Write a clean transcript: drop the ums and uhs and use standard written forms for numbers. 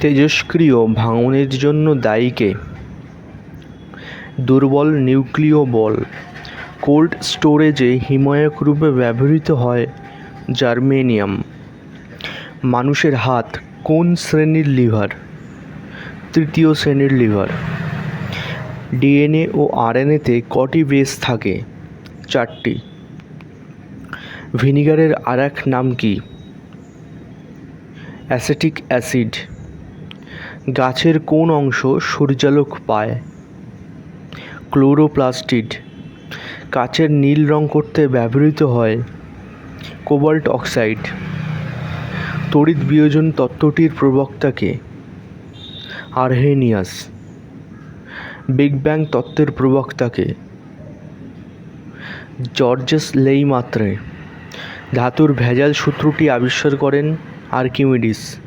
তেজস্ক্রিয় ভাঙনের জন্য দায়ী কে? দুর্বল নিউক্লিয় বল। কোল্ড স্টোরেজে হিমায়ক রূপে ব্যবহৃত হয় জার্মেনিয়াম। মানুষের হাত কোন শ্রেণীর লিভার? তৃতীয় শ্রেণীর লিভার। ডিএনএ ও আরএনএতে কটি বেস থাকে? 4টি। ভিনিগারের আরেক নাম কি? Acetic acid. গাছের কোন অংশ সূর্যালোক পায়? ক্লোরোপ্লাস্টিড। কাচের নীল রং করতে ব্যবহৃত হয় কোবাল্ট অক্সাইড। তড়িৎ বিয়োজন তত্ত্বটির প্রবক্তা কে? আর্হেনিয়াস। বিগ ব্যাং তত্ত্বের প্রবক্তা কে? জর্জেস লেইমাত্রে। ধাতুর ভেজাল সূত্রটি আবিষ্কার করেন আর্কিমিডিস।